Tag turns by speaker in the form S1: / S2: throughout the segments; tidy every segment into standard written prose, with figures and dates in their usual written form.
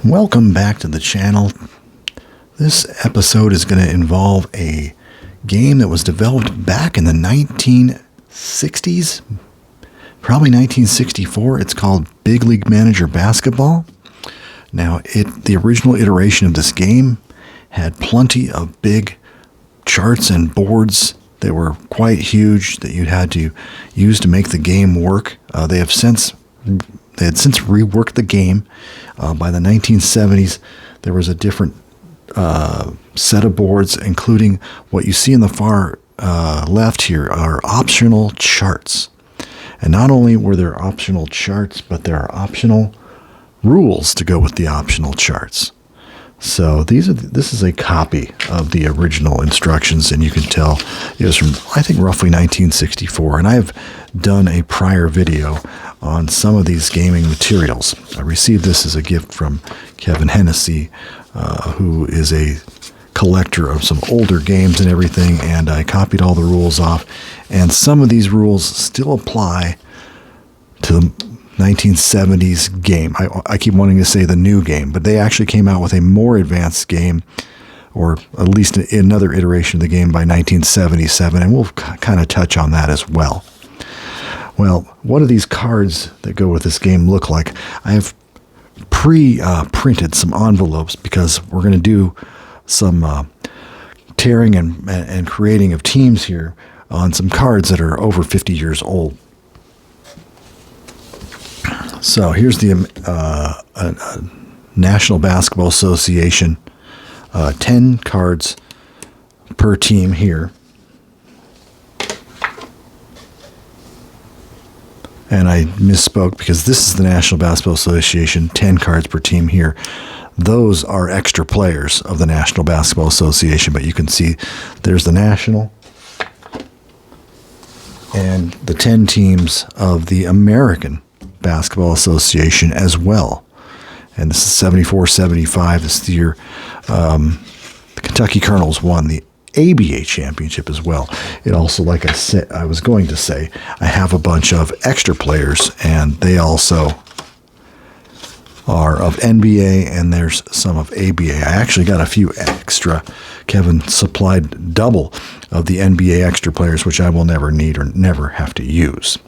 S1: Welcome back to the channel. This episode is going to involve a game that was developed back in the 1960s, probably 1964. It's called Big League Manager Basketball. Now, the original iteration of this game had plenty of big charts and boards that were quite huge that you had to use to make the game work. They had since reworked the game. By the 1970s, there was a different set of boards, including what you see in the far left here are optional charts. And not only were there optional charts, but there are optional rules to go with the optional charts. So this is a copy of the original instructions, and you can tell it was from, I think, roughly 1964. And I have done a prior video on some of these gaming materials. I received this as a gift from Kevin Hennessy, who is a collector of some older games and everything, and I copied all the rules off. And some of these rules still apply to the 1970s game. I keep wanting to say the new game, but they actually came out with a more advanced game, or at least another iteration of the game by 1977, and we'll kind of touch on that as well. Well, what do these cards that go with this game look like? I have pre-printed some envelopes because we're going to do some tearing and creating of teams here on some cards that are over 50 years old. So here's the National Basketball Association, 10 cards per team here. And I misspoke because this is the National Basketball Association, 10 cards per team here. Those are extra players of the National Basketball Association, but you can see there's the National and the 10 teams of the American Basketball Association as well. And this is 74-75. This is the year the Kentucky Colonels won the ABA championship as well. It also, like I was going to say, I have a bunch of extra players, and they also are of NBA, and there's some of ABA. I actually got a few extra. Kevin supplied double of the NBA extra players, which I will never need or never have to use.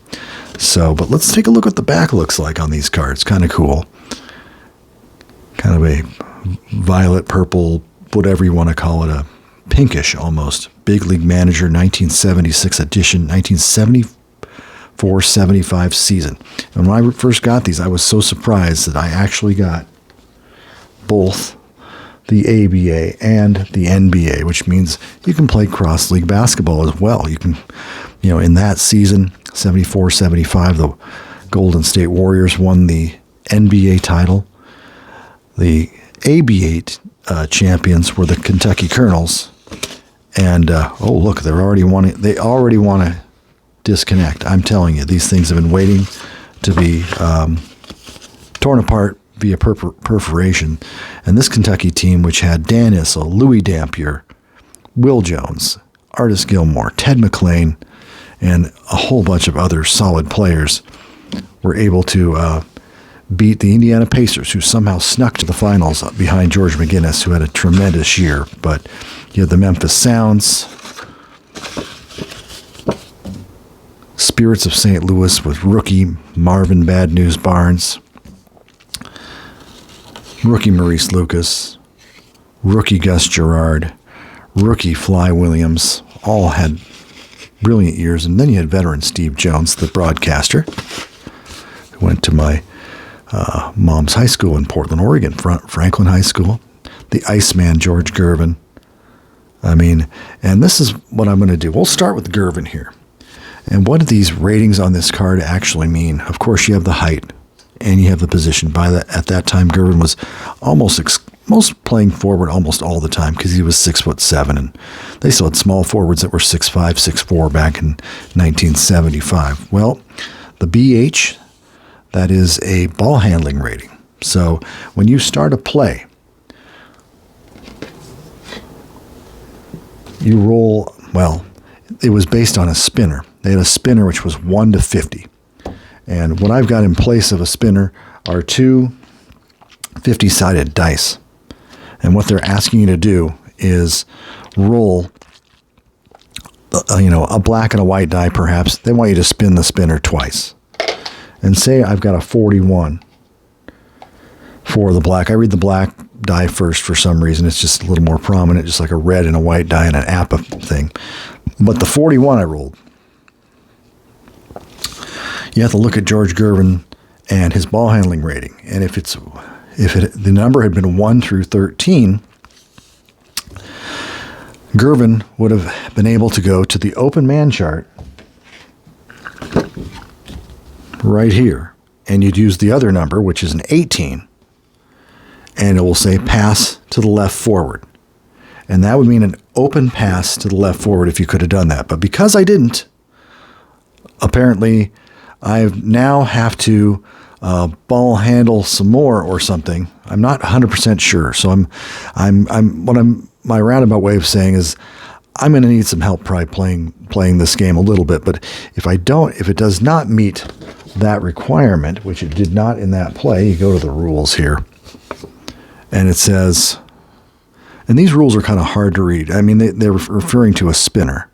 S1: So, but let's take a look what the back looks like on these cards. Kind of cool. Kind of a violet, purple, whatever you want to call it, a pinkish almost. Big League Manager 1976 edition, 1974-75 season. And when I first got these, I was so surprised that I actually got both the ABA and the NBA, which means you can play cross-league basketball as well. You can, in that season, 74-75, the Golden State Warriors won the NBA title. The ABA champions were the Kentucky Colonels. And, oh, look, they already want to disconnect. I'm telling you, these things have been waiting to be torn apart via perforation. And this Kentucky team, which had Dan Issel, Louis Dampier, Will Jones, Artis Gilmore, Ted McClain, and a whole bunch of other solid players, were able to beat the Indiana Pacers, who somehow snuck to the finals behind George McGinnis, who had a tremendous year. But you had the Memphis Sounds, Spirits of St. Louis with rookie Marvin Bad News Barnes, rookie Maurice Lucas, rookie Gus Gerard, rookie Fly Williams, all had brilliant years. And then you had veteran Steve Jones, the broadcaster, who went to my mom's high school in Portland, Oregon, Franklin High School. The Iceman, George Gervin. And this is what I'm going to do. We'll start with Gervin here. And what do these ratings on this card actually mean? Of course, you have the height, and you have the position. At that time, Gervin was most playing forward almost all the time because he was 6'7", and they still had small forwards that were 6'5", 6'4" back in 1975. Well, the BH, that is a ball handling rating. So when you start a play, you roll, well, it was based on a spinner. They had a spinner which was 1 to 50. And what I've got in place of a spinner are two 50-sided dice. And what they're asking you to do is roll, a black and a white die perhaps. They want you to spin the spinner twice. And say I've got a 41 for the black. I read the black die first for some reason. It's just a little more prominent, just like a red and a white die and an APA thing. But the 41 I rolled, you have to look at George Gervin and his ball handling rating. And if the number had been 1 through 13, Gervin would have been able to go to the open man chart right here, and you'd use the other number, which is an 18, and it will say pass to the left forward. And that would mean an open pass to the left forward if you could have done that. But because I didn't, apparently I now have to ball handle some more or something. I'm not 100% sure. So my roundabout way of saying is I'm going to need some help probably playing this game a little bit. But if it does not meet that requirement, which it did not in that play, you go to the rules here, and it says, and these rules are kind of hard to read. I mean, they're referring to a spinner.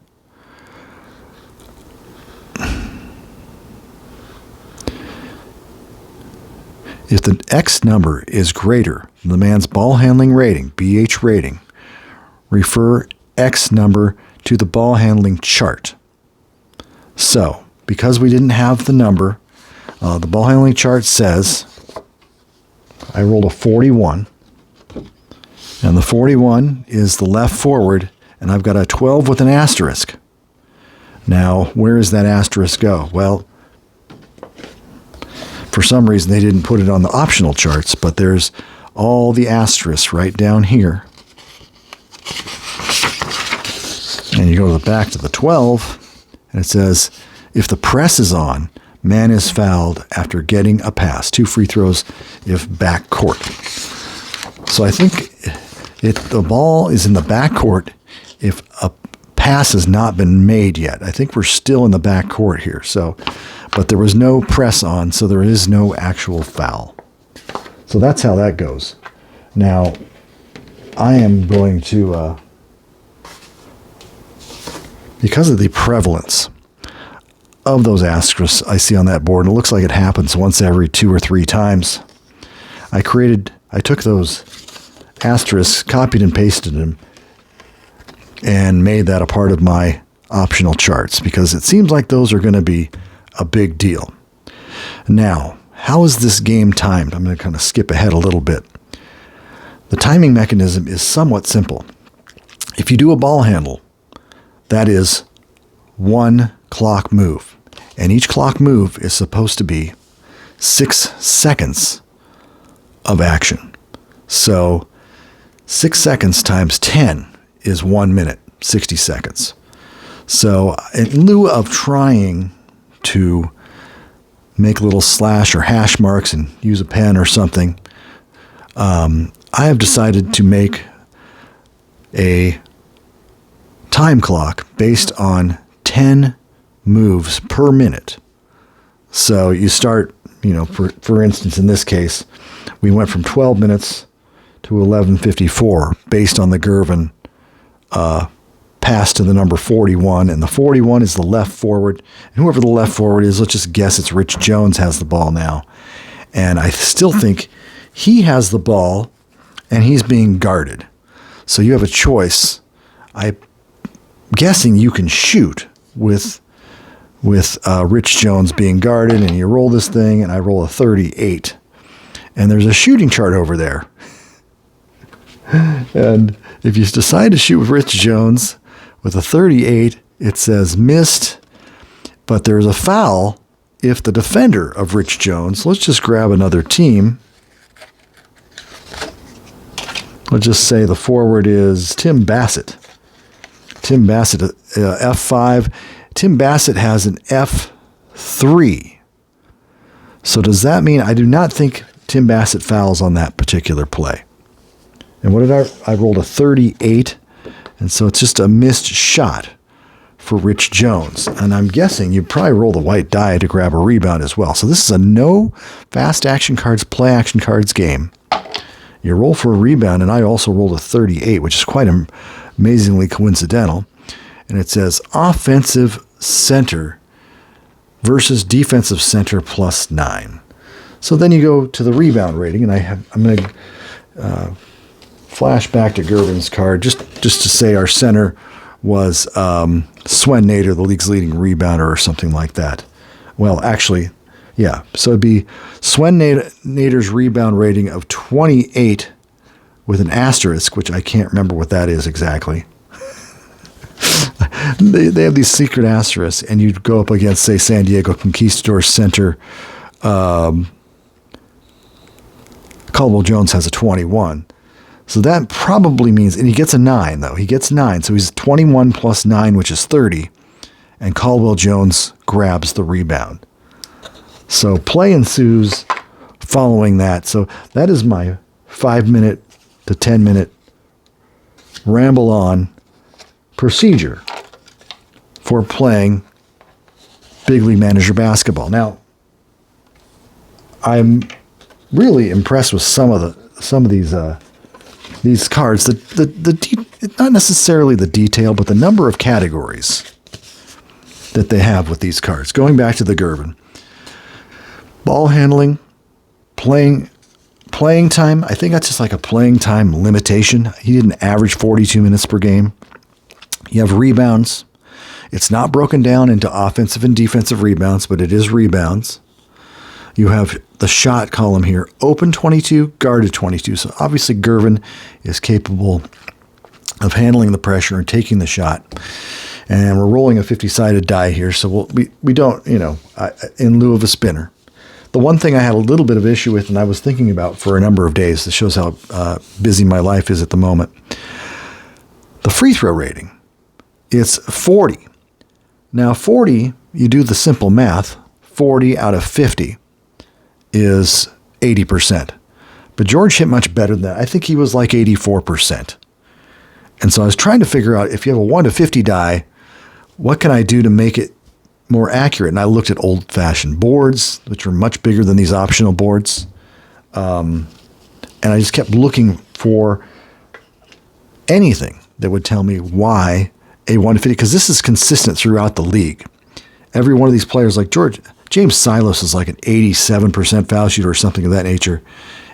S1: If the X number is greater than the man's ball handling rating, BH rating, refer X number to the ball handling chart. So, because we didn't have the number, the ball handling chart says I rolled a 41, and the 41 is the left forward, and I've got a 12 with an asterisk. Now, where does that asterisk go? Well, for some reason, they didn't put it on the optional charts, but there's all the asterisks right down here. And you go back to the 12, and it says, if the press is on, man is fouled after getting a pass. 2 free throws if back court. So I think the ball is in the back court if a pass has not been made yet. I think we're still in the back court here. So, but there was no press on, so there is no actual foul. So that's how that goes. Now, I am going to, because of the prevalence of those asterisks I see on that board, and it looks like it happens once every 2 or 3 times, I took those asterisks, copied and pasted them, and made that a part of my optional charts, because it seems like those are going to be a big deal. Now, how is this game timed? I'm going to kind of skip ahead a little bit. The timing mechanism is somewhat simple. If you do a ball handle, that is 1 clock move. And each clock move is supposed to be 6 seconds of action. So 6 seconds times 10 is 1 minute, 60 seconds. So in lieu of trying to make little slash or hash marks and use a pen or something, I have decided to make a time clock based on 10 moves per minute. So you start, for instance, in this case, we went from 12 minutes to 11:54 based on the Gervin pass to the number 41, and the 41 is the left forward, and whoever the left forward is, let's just guess it's Rich Jones has the ball now, and I still think he has the ball, and he's being guarded. So you have a choice. I'm guessing you can shoot with Rich Jones being guarded, and you roll this thing, and I roll a 38, and there's a shooting chart over there. And if you decide to shoot with Rich Jones with a 38, it says missed, but there's a foul if the defender of Rich Jones, let's just grab another team. Let's just say the forward is Tim Bassett. Tim Bassett, F5. Tim Bassett has an F3. So does that mean I do not think Tim Bassett fouls on that particular play? And what did I rolled a 38. And so it's just a missed shot for Rich Jones. And I'm guessing you probably roll the white die to grab a rebound as well. So this is a no fast action cards, play action cards game. You roll for a rebound, and I also rolled a 38, which is quite amazingly coincidental. And it says offensive center versus defensive center +9. So then you go to the rebound rating, and I'm going to flash back to Gervin's card just to say our center was Swen Nader, the league's leading rebounder, or something like that. Well, actually, yeah. So it'd be Swen Nader's rebound rating of 28 with an asterisk, which I can't remember what that is exactly. They have these secret asterisks, and you'd go up against, say, San Diego Conquistadors center. Caldwell Jones has a 21. So that probably means, and he gets a 9, though. He gets 9, so he's 21 plus 9, which is 30, and Caldwell Jones grabs the rebound. So play ensues following that. So that is my 5-minute to 10-minute ramble on procedure for playing Big League Manager basketball. Now, I'm really impressed with some of these cards. Not necessarily the detail, but the number of categories that they have with these cards. Going back to the Gervin. Ball handling, playing time. I think that's just like a playing time limitation. He didn't average 42 minutes per game. You have rebounds. It's not broken down into offensive and defensive rebounds, but it is rebounds. You have the shot column here, open 22, guarded 22. So obviously Gervin is capable of handling the pressure and taking the shot. And we're rolling a 50-sided die here, so we don't, in lieu of a spinner. The one thing I had a little bit of issue with, and I was thinking about for a number of days, this shows how busy my life is at the moment. The free throw rating, it's 40. Now 40, you do the simple math, 40 out of 50 is 80%. But George hit much better than that. I think he was like 84%. And so I was trying to figure out, if you have a 1 to 50 die, what can I do to make it more accurate? And I looked at old-fashioned boards, which are much bigger than these optional boards. And I just kept looking for anything that would tell me why a 1 to 50, because this is consistent throughout the league. Every one of these players, like James Silos is like an 87% foul shooter or something of that nature,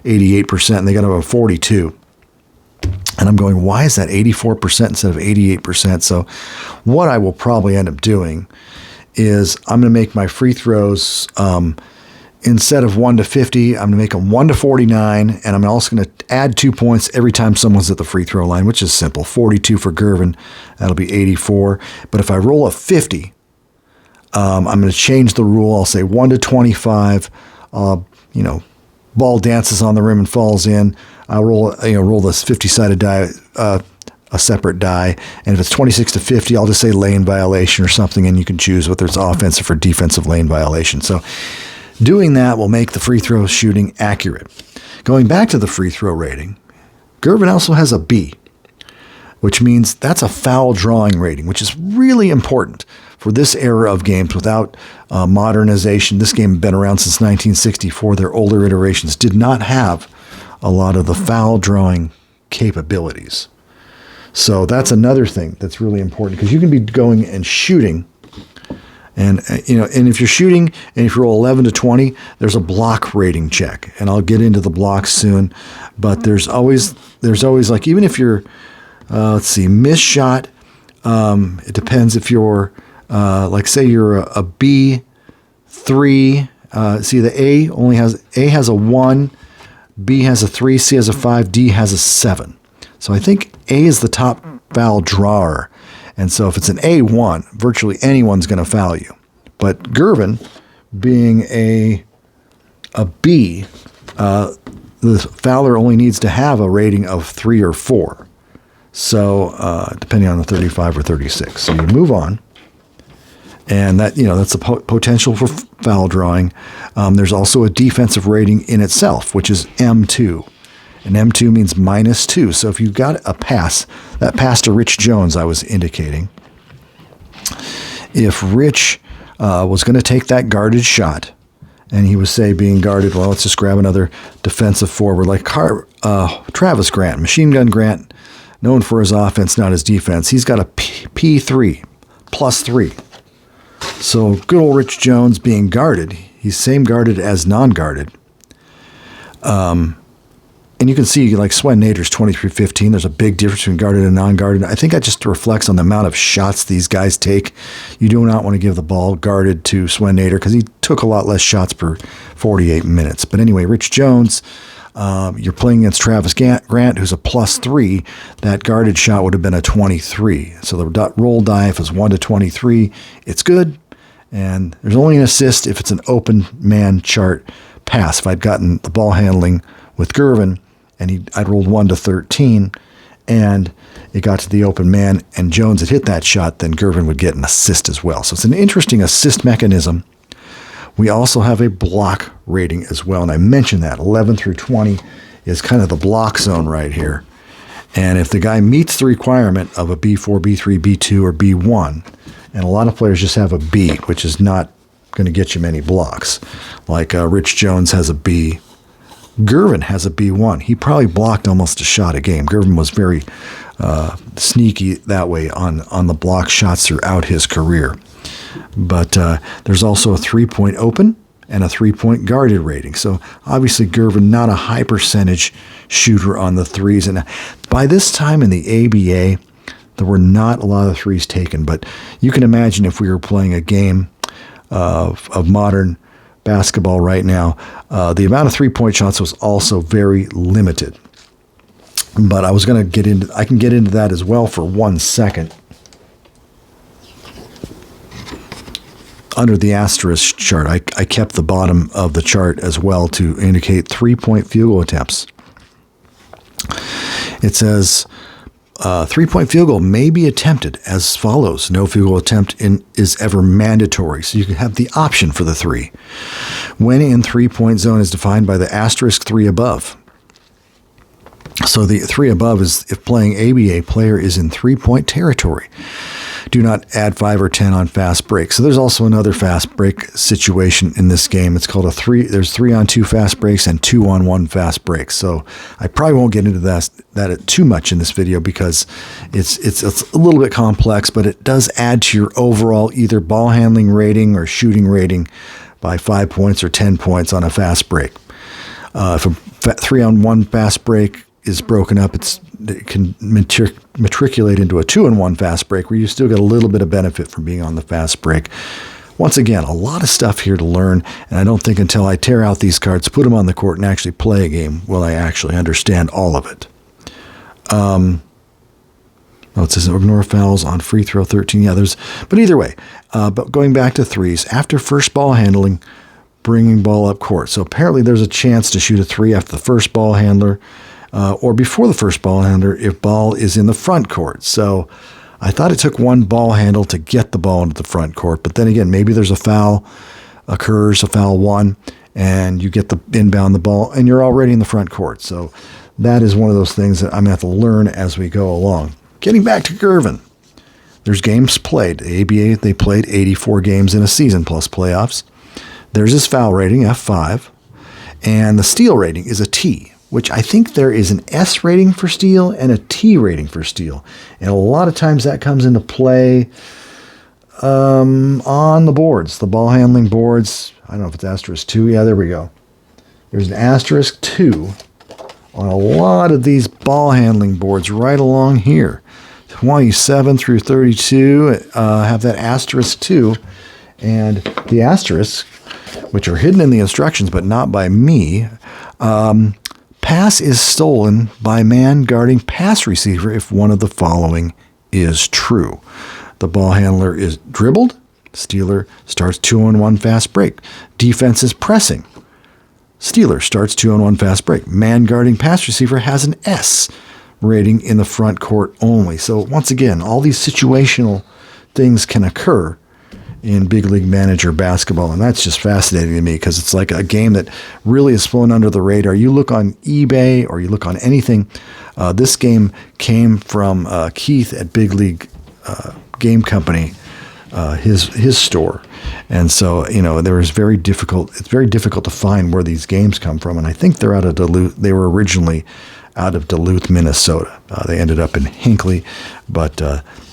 S1: 88%, and they got him a 42. And I'm going, why is that 84% instead of 88%? So what I will probably end up doing is I'm going to make my free throws, instead of 1 to 50, I'm going to make them 1 to 49, and I'm also going to add 2 points every time someone's at the free throw line, which is simple. 42 for Gervin, that'll be 84. But if I roll a 50, I'm going to change the rule. I'll say 1 to 25, ball dances on the rim and falls in. I'll roll this 50-sided die, a separate die. And if it's 26 to 50, I'll just say lane violation or something, and you can choose whether it's offensive or defensive lane violation. So doing that will make the free throw shooting accurate. Going back to the free throw rating, Gervin also has a B, which means that's a foul drawing rating, which is really important for this era of games without modernization. This game has been around since 1964. Their older iterations did not have a lot of the foul drawing capabilities. So that's another thing that's really important, because you can be going and shooting, and if you're shooting and if you roll 11 to 20, there's a block rating check, and I'll get into the blocks soon. But there's always like, even if you're missed shot, it depends if you're say you're a B3. A has a 1, B has a 3, C has a 5, D has a 7. So I think A is the top foul drawer. And so if it's an A1, virtually anyone's going to foul you. But Gervin, being a B, the fouler only needs to have a rating of 3 or 4. So depending on the 35 or 36. So you move on. And that, that's the potential for foul drawing. There's also a defensive rating in itself, which is M2. And M2 means -2. So if you got a pass, that pass to Rich Jones I was indicating, if Rich was going to take that guarded shot, and he was, say, being guarded, well, let's just grab another defensive forward like Travis Grant, Machine Gun Grant, known for his offense, not his defense. He's got a P3, +3. So good old Rich Jones being guarded, he's same guarded as non-guarded. And you can see, like, Swen Nader's 23-15. There's a big difference between guarded and non-guarded. I think that just reflects on the amount of shots these guys take. You do not want to give the ball guarded to Swen Nader because he took a lot less shots per 48 minutes. But anyway, Rich Jones, you're playing against Travis Grant, who's a +3. That guarded shot would have been a 23. So the roll die, if it's 1 to 23, it's good. And there's only an assist if it's an open man chart pass. If I'd gotten the ball handling with Gervin, and I'd rolled 1 to 13, and it got to the open man, and Jones had hit that shot, then Gervin would get an assist as well. So it's an interesting assist mechanism. We also have a block rating as well, and I mentioned that 11 through 20 is kind of the block zone right here. And if the guy meets the requirement of a B4, B3, B2, or B1, and a lot of players just have a B, which is not going to get you many blocks. Like Rich Jones has a B. Gervin has a B1. He probably blocked almost a shot a game. Gervin was very sneaky that way on the block shots throughout his career. But there's also a 3-point open and a 3-point guarded rating. So obviously Gervin, not a high percentage shooter on the threes. And by this time in the ABA, there were not a lot of threes taken. But you can imagine if we were playing a game of modern basketball right now, the amount of 3-point shots was also very limited. But I can get into that as well for 1 second. Under the asterisk chart, I kept the bottom of the chart as well to indicate 3-point field goal attempts. It says 3-point field goal may be attempted as follows. No field goal attempt is ever mandatory, so you can have the option for the 3. When in 3-point zone is defined by the asterisk 3 above. So the 3 above is if playing ABA, player is in 3-point territory. Do not add 5 or 10 on fast break. So there's also another fast break situation in this game. It's called there's 3-on-2 fast breaks and 2-on-1 fast breaks. So I probably won't get into that too much in this video because it's a little bit complex, but it does add to your overall either ball handling rating or shooting rating by 5 points or 10 points on a fast break. If a 3-on-1 fast break is broken up, it can matriculate into a 2-on-1 fast break where you still get a little bit of benefit from being on the fast break. Once again, a lot of stuff here to learn, and I don't think until I tear out these cards, put them on the court, and actually play a game will I actually understand all of it. It says ignore fouls on free throw 13. Yeah, but either way, but going back to threes, after first ball handling, bringing ball up court. So apparently there's a chance to shoot a 3 after the first ball handler, or before the first ball handler if ball is in the front court. So I thought it took 1 ball handle to get the ball into the front court. But then again, maybe there's a foul occurs, a foul 1, and you get the inbound the ball, and you're already in the front court. So that is one of those things that I'm going to have to learn as we go along. Getting back to Gervin. There's games played. The ABA, they played 84 games in a season plus playoffs. There's his foul rating, F5. And the steal rating is a T, which I think there is an S rating for steal and a T rating for steal. And a lot of times that comes into play on the boards, the ball handling boards. I don't know if it's asterisk 2. Yeah, there we go. There's an asterisk 2 on a lot of these ball handling boards right along here. 27 through 32 have that asterisk 2. And the asterisks, which are hidden in the instructions but not by me, pass is stolen by man guarding pass receiver if one of the following is true. The ball handler is dribbled, Steeler starts 2-on-1 fast break. Defense is pressing. Steeler starts 2-on-1 fast break. Man guarding pass receiver has an S rating in the front court only. So once again, all these situational things can occur in Big League Manager basketball, and that's just fascinating to me because it's like a game that really is flown under the radar. You look on eBay or you look on anything, this game came from Keith at Big League Game Company, his store, and so it's very difficult to find where these games come from, and I think they're out of Duluth. They were originally out of Duluth, Minnesota. They ended up in Hinckley, but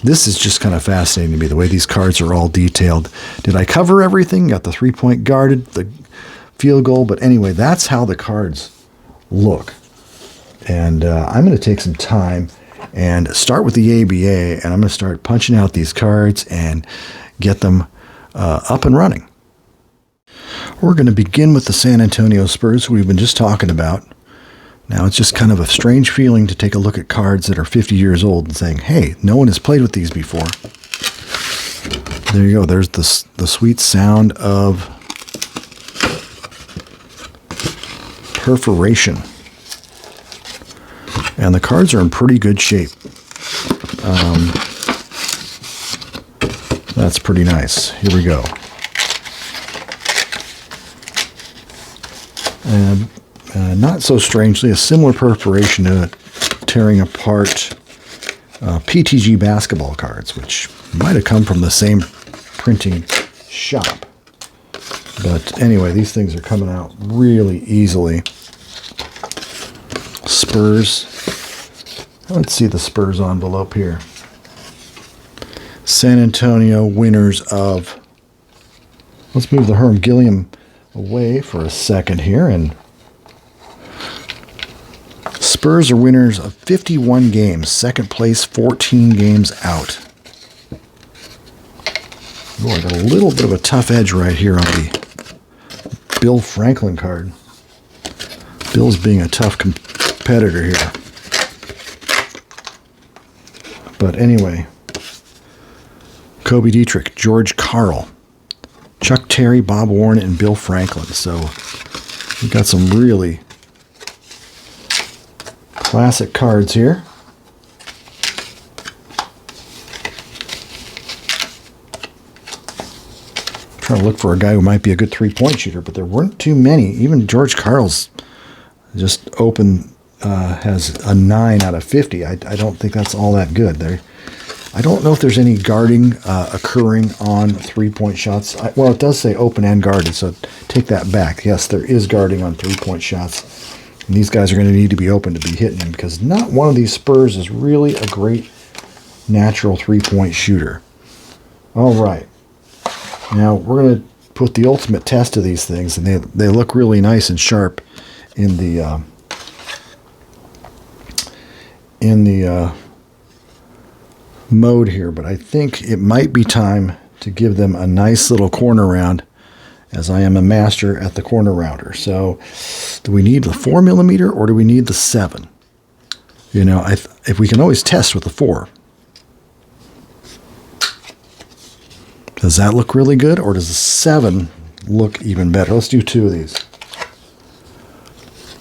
S1: this is just kind of fascinating to me, the way these cards are all detailed. Did I cover everything? Got the 3-point guarded, the field goal, but anyway, that's how the cards look. And I'm going to take some time and start with the ABA, and I'm going to start punching out these cards and get them up and running. We're going to begin with the San Antonio Spurs, who we've been just talking about. Now, it's just kind of a strange feeling to take a look at cards that are 50 years old and saying, hey, no one has played with these before. There you go. There's the sweet sound of perforation. And the cards are in pretty good shape. That's pretty nice. Here we go. And not so strangely, a similar perforation to tearing apart PTG basketball cards, which might have come from the same printing shop. But anyway, these things are coming out really easily. Spurs. Let's see the Spurs envelope here. San Antonio winners of... Let's move the Herm Gilliam away for a second here, and Spurs are winners of 51 games. Second place, 14 games out. Oh, I got a little bit of a tough edge right here on the Bill Franklin card. Bill's being a tough competitor here. But anyway, Kobe Dietrich, George Karl, Chuck Terry, Bob Warren, and Bill Franklin. So we've got some really classic cards here. I'm trying to look for a guy who might be a good three-point shooter, but there weren't too many. Even George Karl's just open has a 9 out of 50. I don't think that's all that good. I don't know if there's any guarding occurring on three-point shots. Well, it does say open and guarded, so take that back. Yes, there is guarding on three-point shots. And these guys are going to need to be open to be hitting them, because not one of these Spurs is really a great natural three-point shooter. All right. Now, we're going to put the ultimate test to these things, and they look really nice and sharp in the mode here, but I think it might be time to give them a nice little corner round, as I am a master at the corner rounder. So do we need the 4mm or do we need the 7? If we can always test with the 4. Does that look really good, or does the 7 look even better? Let's do 2 of these.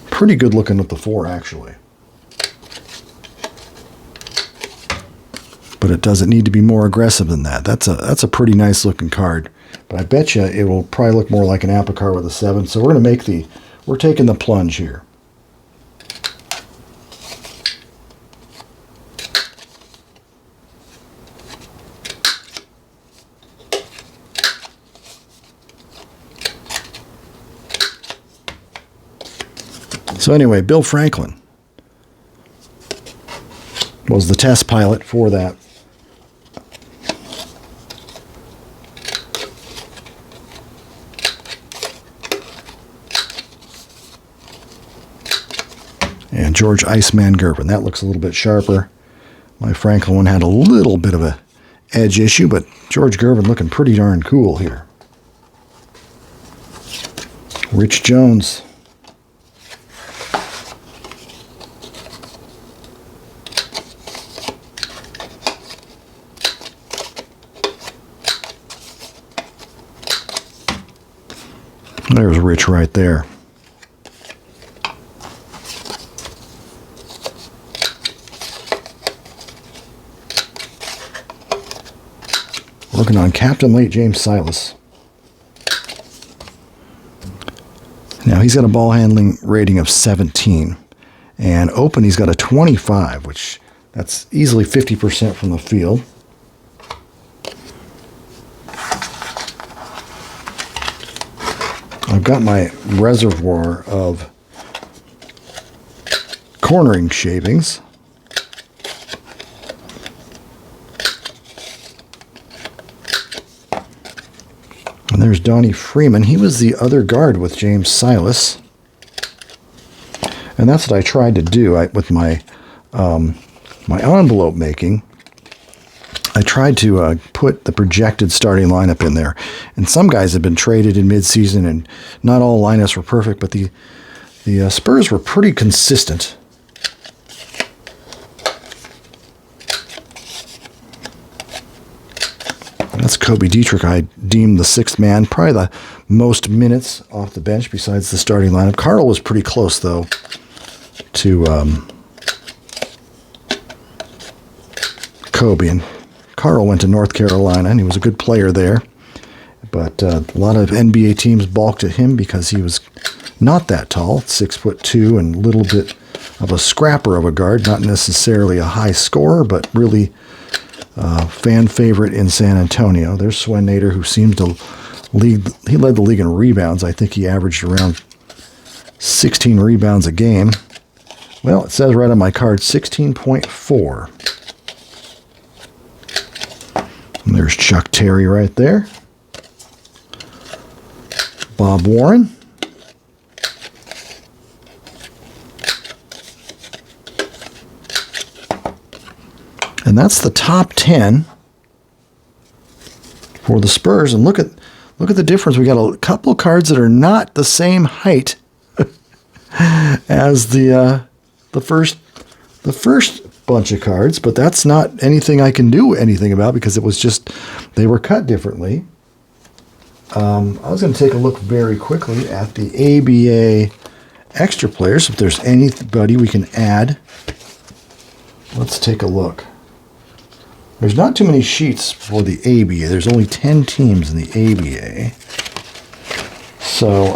S1: Pretty good looking with the 4, actually. But it doesn't need to be more aggressive than that. That's a pretty nice looking card. But I bet you it will probably look more like an Apple card with a 7. So we're taking the plunge here. So anyway, Bill Franklin was the test pilot for that. And George Iceman Gervin. That looks a little bit sharper. My Franklin one had a little bit of a edge issue, but George Gervin looking pretty darn cool here. Rich Jones. punch right there. Working on Captain Late James Silas. Now he's got a ball handling rating of 17. And open he's got a 25, which that's easily 50% from the field. I've got my reservoir of cornering shavings. And there's Donnie Freeman. He was the other guard with James Silas. And that's what I tried to do with my my envelope making. I tried to put the projected starting lineup in there. And some guys have been traded in midseason, and not all lineups were perfect, but the Spurs were pretty consistent. That's Kobe Dietrich. I deemed the sixth man, probably the most minutes off the bench besides the starting lineup. Carl was pretty close, though, to Kobe. And Carl went to North Carolina, and he was a good player there. But a lot of NBA teams balked at him because he was not that tall, 6'2", and a little bit of a scrapper of a guard, not necessarily a high scorer, but really fan favorite in San Antonio. There's Swen Nader, who seems to he led the league in rebounds. I think he averaged around 16 rebounds a game. Well, it says right on my card, 16.4. And there's Chuck Terry right there. Bob Warren. And that's the top 10 for the Spurs. And look at the difference. We got a couple of cards that are not the same height as the first bunch of cards, but that's not anything I can do anything about because it was just they were cut differently. I was going to take a look very quickly at the ABA extra players. If there's anybody we can add, let's take a look. There's not too many sheets for the ABA. There's only 10 teams in the ABA. So,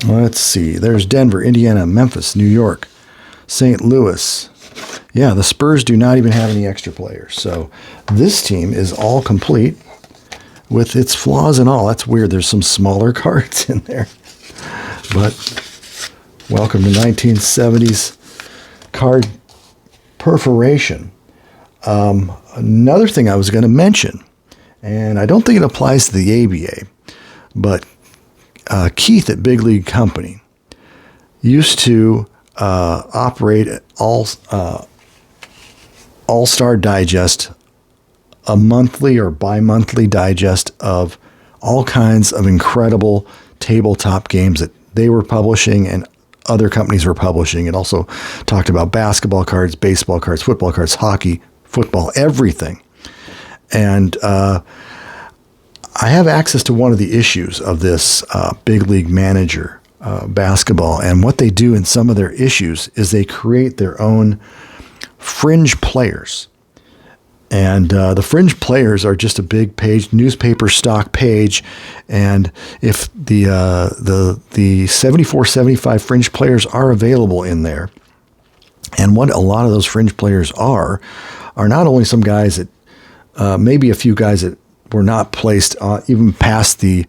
S1: let's see. There's Denver, Indiana, Memphis, New York, St. Louis. Yeah, the Spurs do not even have any extra players. So this team is all complete with its flaws and all. That's weird. There's some smaller cards in there. But welcome to 1970s card perforation. Another thing I was going to mention, and I don't think it applies to the ABA, but Keith at Big League Company used to operate All-Star Digest, a monthly or bi-monthly digest of all kinds of incredible tabletop games that they were publishing and other companies were publishing. It also talked about basketball cards, baseball cards, football cards, hockey, football, everything. And I have access to one of the issues of this Big League Manager basketball. And what they do in some of their issues is they create their own fringe players. And the fringe players are just a big page, newspaper stock page. And if the 74-75 fringe players are available in there, and what a lot of those fringe players are not only some guys that, maybe a few guys that were not placed even past the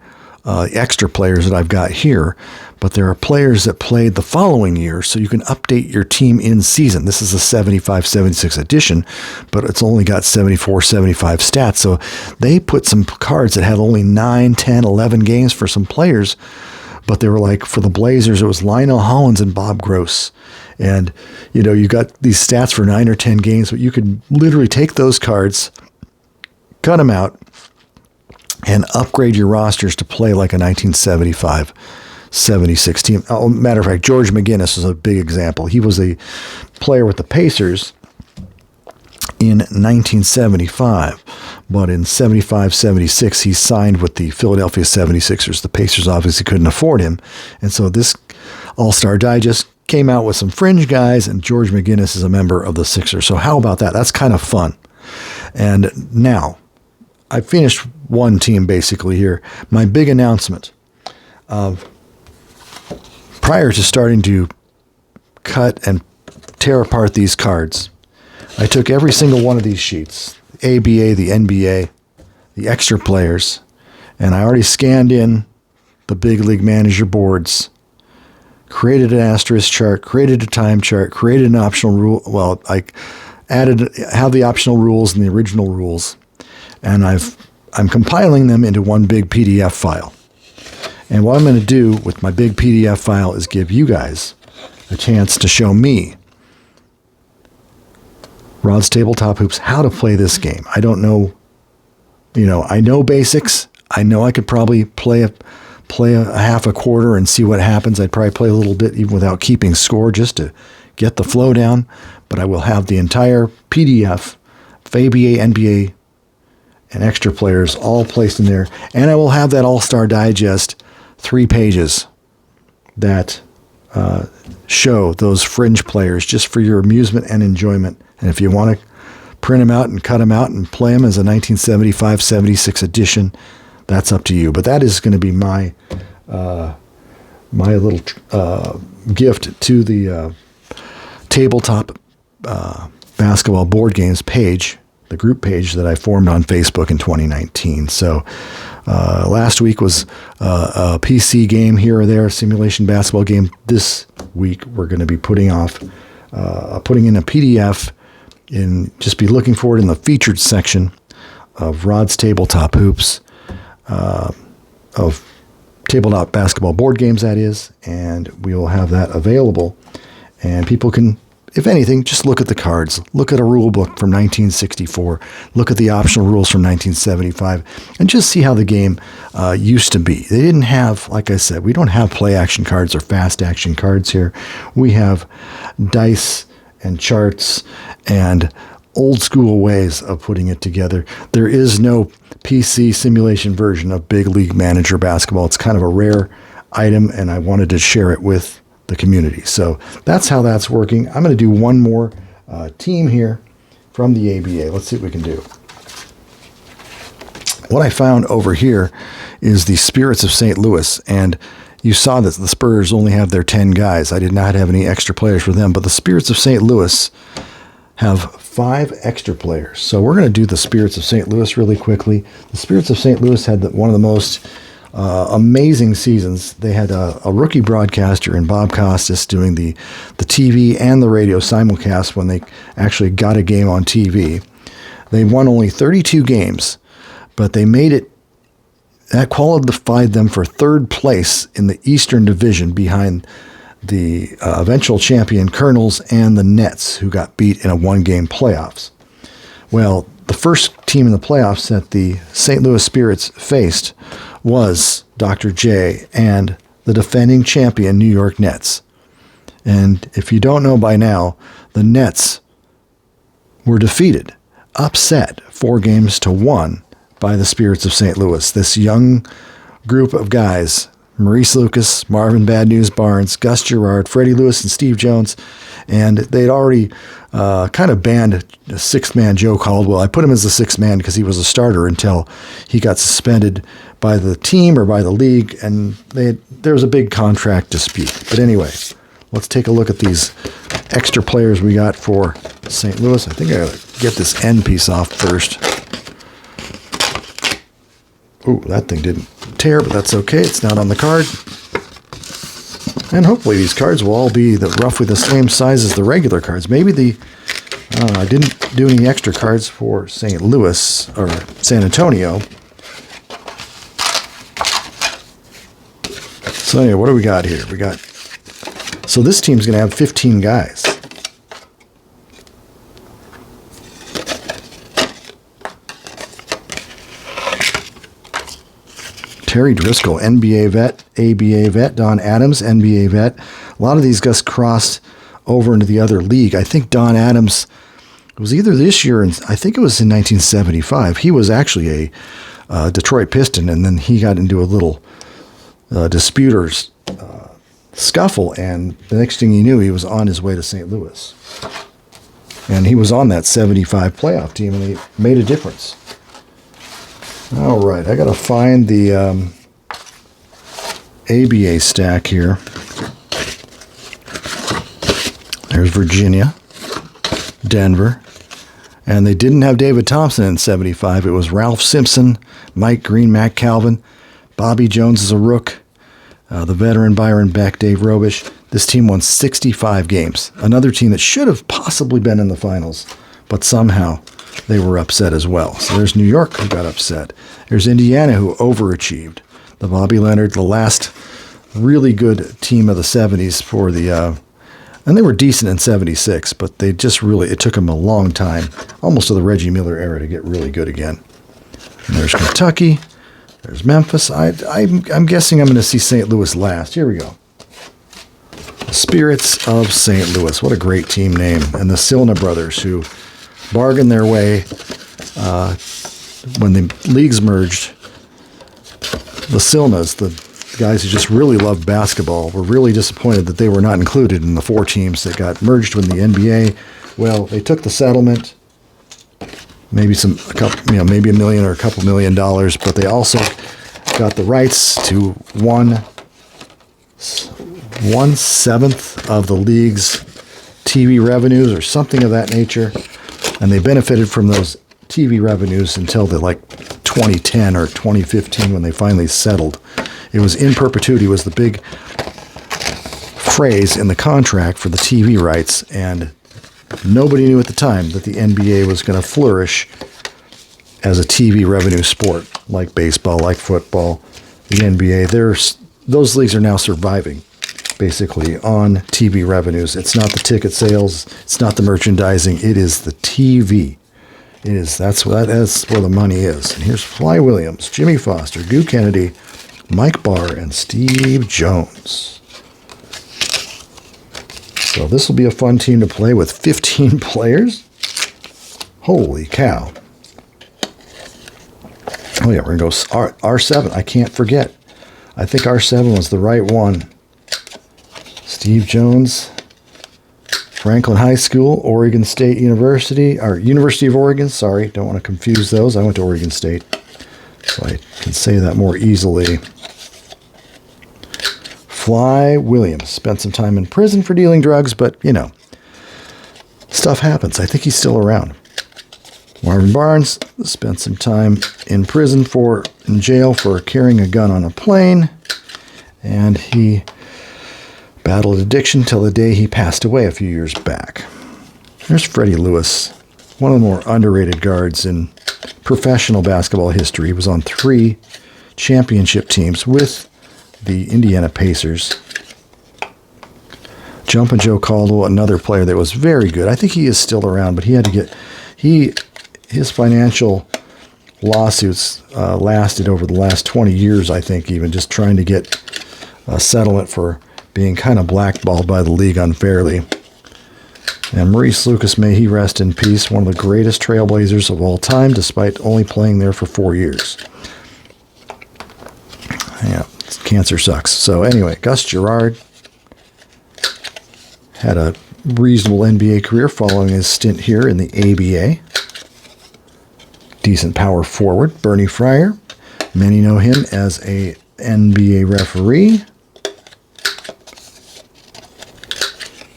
S1: extra players that I've got here, but there are players that played the following year, so you can update your team in season. This is a 75-76 edition, but it's only got 74-75 stats, so they put some cards that had only 9, 10, 11 games for some players, but they were like, for the Blazers, it was Lionel Hollins and Bob Gross. And, you got these stats for 9 or 10 games, but you could literally take those cards, cut them out, and upgrade your rosters to play like a 1975-76 team. Oh, matter of fact, George McGinnis is a big example. He was a player with the Pacers, in 1975. But in 75, 76, he signed with the Philadelphia 76ers. The Pacers obviously couldn't afford him. And so this All-Star Digest came out with some fringe guys, and George McGinnis is a member of the Sixers. So how about that? That's kind of fun. And now, I finished one team basically here. My big announcement. Prior to starting to cut and tear apart these cards, I took every single one of these sheets, ABA, the NBA, the extra players, and I already scanned in the big league manager boards, created an asterisk chart, created a time chart, created an optional rule. Well, I have the optional rules and the original rules, and I'm compiling them into one big PDF file. And what I'm going to do with my big PDF file is give you guys a chance to show me, Rod's Tabletop Hoops, how to play this game. I don't know, I know basics. I know I could probably play a half a quarter and see what happens. I'd probably play a little bit even without keeping score just to get the flow down. But I will have the entire PDF of ABA, NBA, and extra players all placed in there. And I will have that All-Star Digest 3 pages that show those fringe players just for your amusement and enjoyment. And if you want to print them out and cut them out and play them as a 1975-76 edition, that's up to you. But that is going to be my little gift to the Tabletop Basketball Board Games page, the group page that I formed on Facebook in 2019. So last week was a PC game here or there, a simulation basketball game. This week we're going to be putting in a PDF, just be looking for it in the featured section of Rod's Tabletop Hoops, of tabletop basketball board games, that is, and we will have that available. And people can, if anything, just look at the cards, look at a rule book from 1964, look at the optional rules from 1975, and just see how the game used to be. They didn't have, like I said, we don't have play action cards or fast action cards here. We have dice and charts and old school ways of putting it together. There is no PC simulation version of Big League Manager basketball. It's kind of a rare item, and I wanted to share it with the community. So that's how that's working. I'm going to do one more team here from the ABA. Let's see what we can do. What I found over here is the Spirits of St. Louis, and you saw that the Spurs only have their 10 guys. I did not have any extra players for them, but the Spirits of St. Louis have 5 extra players. So we're going to do the Spirits of St. Louis really quickly. The Spirits of St. Louis had one of the most amazing seasons. They had a rookie broadcaster in Bob Costas doing the TV and the radio simulcast when they actually got a game on TV. They won only 32 games, but they made it. That qualified them for 3rd place in the Eastern Division behind the eventual champion Colonels and the Nets, who got beat in a 1-game playoffs. Well, the first team in the playoffs that the St. Louis Spirits faced was Dr. J and the defending champion New York Nets. And if you don't know by now, the Nets were defeated, upset 4-1 by the Spirits of St. Louis. This young group of guys, Maurice Lucas, Marvin Bad News Barnes, Gus Gerard, Freddie Lewis, and Steve Jones, and they'd already kind of banned a 6th man, Joe Caldwell. I put him as the 6th man because he was a starter until he got suspended by the team or by the league, and there was a big contract dispute. But anyway, let's take a look at these extra players we got for St. Louis. I think I gotta get this end piece off first. Ooh, that thing didn't tear, but that's okay. It's not on the card. And hopefully these cards will all be roughly the same size as the regular cards. Maybe I didn't do any extra cards for St. Louis or San Antonio. So anyway, what do we got here? So this team's going to have 15 guys. Terry Driscoll, NBA vet, ABA vet. Don Adams, NBA vet. A lot of these guys crossed over into the other league. I think Don Adams It was either this year, and I think it was in 1975. He was actually a Detroit Piston, and then he got into a little disputers scuffle, and the next thing he knew, he was on his way to St. Louis. And he was on that 75 playoff team, and he made a difference. All right, I got to find the ABA stack here. There's Virginia, Denver. And they didn't have David Thompson in 75. It was Ralph Simpson, Mike Green, Matt Calvin, Bobby Jones as a rook, the veteran Byron Beck, Dave Robish. This team won 65 games. Another team that should have possibly been in the finals, but somehow they were upset as well. So there's New York who got upset. There's Indiana who overachieved. The Bobby Leonard, the last really good team of the 70s for the... and they were decent in 76, but they just really, it took them a long time, almost to the Reggie Miller era, to get really good again. And there's Kentucky. There's Memphis. I'm guessing I'm going to see St. Louis last. Here we go. Spirits of St. Louis. What a great team name. And the Silna brothers, who bargained their way when the leagues merged. The Silnas, the guys who just really loved basketball, were really disappointed that they were not included in the 4 teams that got merged with the NBA. Well, they took the settlement, maybe maybe $1 million or a couple $1 million, but they also got the rights to 1/7 of the league's TV revenues or something of that nature, and they benefited from those TV revenues until 2010 or 2015 when they finally settled. It was in perpetuity was the big phrase in the contract for the TV rights, and nobody knew at the time that the NBA was going to flourish as a TV revenue sport, like baseball, like football, the NBA. Those leagues are now surviving, basically, on TV revenues. It's not the ticket sales, it's not the merchandising, it is the TV. That's where the money is. And here's Fly Williams, Jimmy Foster, Goo Kennedy, Mike Barr, and Steve Jones. So this will be a fun team to play with 15 players. Holy cow. Oh yeah, we're going to go R7. I can't forget. I think R7 was the right one. Steve Jones, Franklin High School, Oregon State University, or University of Oregon. Sorry, don't want to confuse those. I went to Oregon State, so I can say that more easily. Fly Williams spent some time in prison for dealing drugs, but, stuff happens. I think he's still around. Marvin Barnes spent some time in jail for carrying a gun on a plane, and he battled addiction till the day he passed away a few years back. There's Freddie Lewis, one of the more underrated guards in professional basketball history. He was on 3 championship teams with the Indiana Pacers. Jumpin' Joe Caldwell, another player that was very good. I think he is still around, but he had to get... His financial lawsuits lasted over the last 20 years, I think, even just trying to get a settlement for being kind of blackballed by the league unfairly. And Maurice Lucas, may he rest in peace, one of the greatest Trailblazers of all time, despite only playing there for 4 years. Yeah, cancer sucks. So anyway, Gus Gerard had a reasonable NBA career following his stint here in the ABA. Decent power forward. Bernie Fryer, many know him as a NBA referee.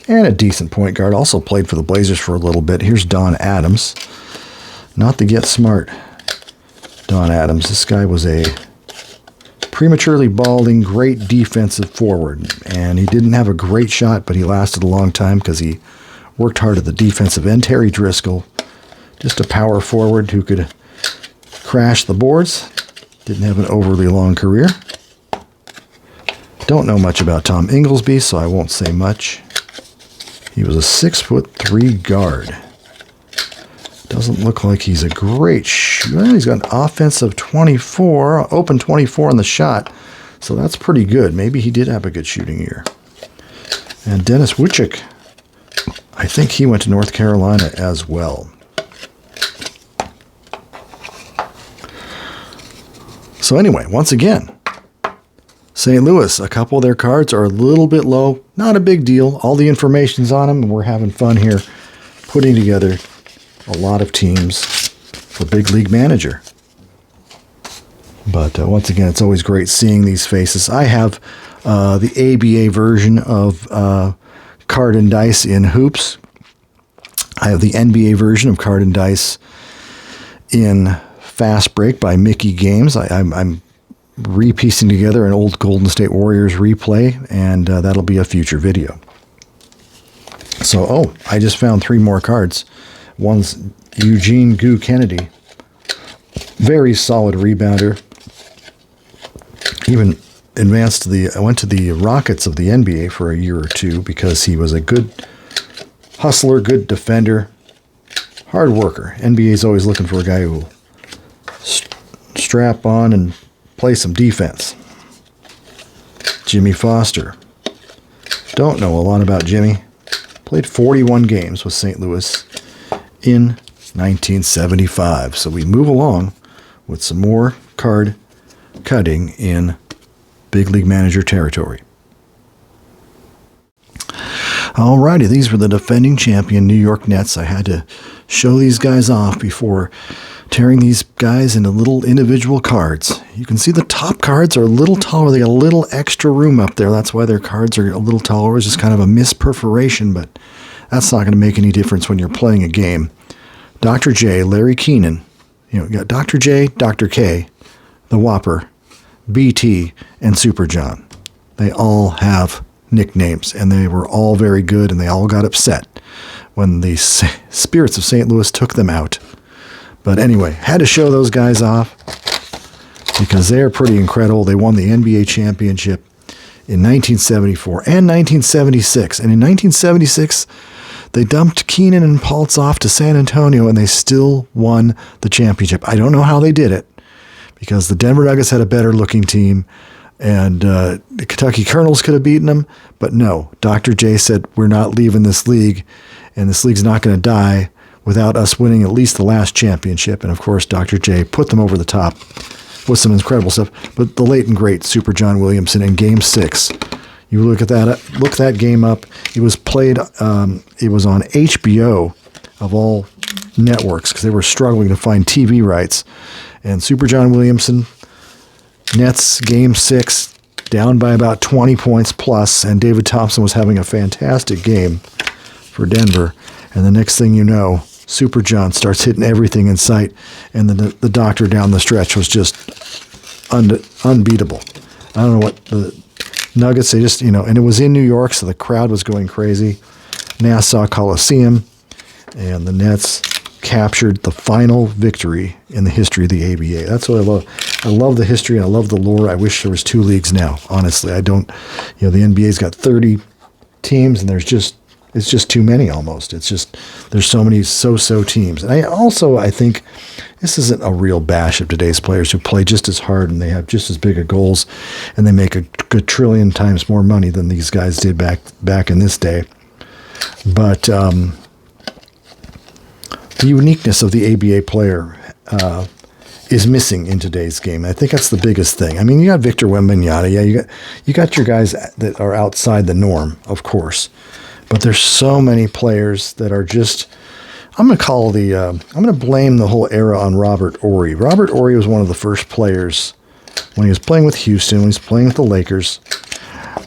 S1: And a decent point guard. Also played for the Blazers for a little bit. Here's Don Adams. Not the get smart Don Adams. This guy was a prematurely balding, great defensive forward. And he didn't have a great shot, but he lasted a long time because he worked hard at the defensive end. Terry Driscoll, just a power forward who could crash the boards. Didn't have an overly long career. Don't know much about Tom Inglesby, so I won't say much. He was a 6'3" guard. Doesn't look like he's a great shooter. He's got an offensive 24, open 24 on the shot, so that's pretty good. Maybe he did have a good shooting year. And Dennis Wuchik, I think he went to North Carolina as well. So anyway, once again, St. Louis, a couple of their cards are a little bit low. Not a big deal. All the information's on them, and we're having fun here putting together a lot of teams for Big League Manager. But once again, it's always great seeing these faces. I have the ABA version of Card and Dice in Hoops. I have the NBA version of Card and Dice in Fast Break by Mickey Games. I'm repiecing together an old Golden State Warriors replay, and that'll be a future video. So, I just found 3 more cards. One's Eugene Goo Kennedy. Very solid rebounder. Even advanced I went to the Rockets of the NBA for a year or 2 because he was a good hustler, good defender, hard worker. NBA's always looking for a guy who will strap on and play some defense. Jimmy Foster. Don't know a lot about Jimmy. Played 41 games with St. Louis in 1975. So we move along with some more card cutting in Big League Manager territory. Alrighty, these were the defending champion New York Nets. I had to show these guys off before tearing these guys into little individual cards. You can see the top cards are a little taller. They got a little extra room up there. That's why their cards are a little taller. It's just kind of a misperforation, but that's not going to make any difference when you're playing a game. Dr. J, Larry Keenan, you got Dr. J, Dr. K, the Whopper, BT, and Super John. They all have nicknames, and they were all very good, and they all got upset when the Spirits of St. Louis took them out. But anyway, had to show those guys off because they're pretty incredible. They won the NBA championship in 1974 and 1976. And in 1976, they dumped Keenan and Paltz off to San Antonio, and they still won the championship. I don't know how they did it because the Denver Nuggets had a better-looking team, and the Kentucky Colonels could have beaten them. But no, Dr. J said, we're not leaving this league, and this league's not going to die without us winning at least the last championship. And of course, Dr. J put them over the top with some incredible stuff. But the late and great Super John Williamson in Game 6, you look that game up. It was played, it was on HBO of all networks because they were struggling to find TV rights. And Super John Williamson, Nets Game 6, down by about 20 points plus, and David Thompson was having a fantastic game for Denver. And the next thing you know, Super John starts hitting everything in sight, and the doctor down the stretch was just unbeatable. I don't know what the Nuggets, they just, and it was in New York, so the crowd was going crazy. Nassau Coliseum, and the Nets captured the final victory in the history of the ABA. That's what I love. I love the history, and I love the lore. I wish there was 2 leagues now, honestly. I don't, the NBA's got 30 teams, and it's just too many almost. It's just, there's so many so-so teams. And I think this isn't a real bash of today's players who play just as hard and they have just as big of goals and they make a good trillion times more money than these guys did back in this day. But the uniqueness of the ABA player is missing in today's game. I think that's the biggest thing. I mean, you got Victor Wembanyama. Yeah, you got your guys that are outside the norm, of course. But there's so many players that are just, I'm going to blame the whole era on Robert Horry. Robert Horry was one of the first players when he was playing with Houston, when he was playing with the Lakers.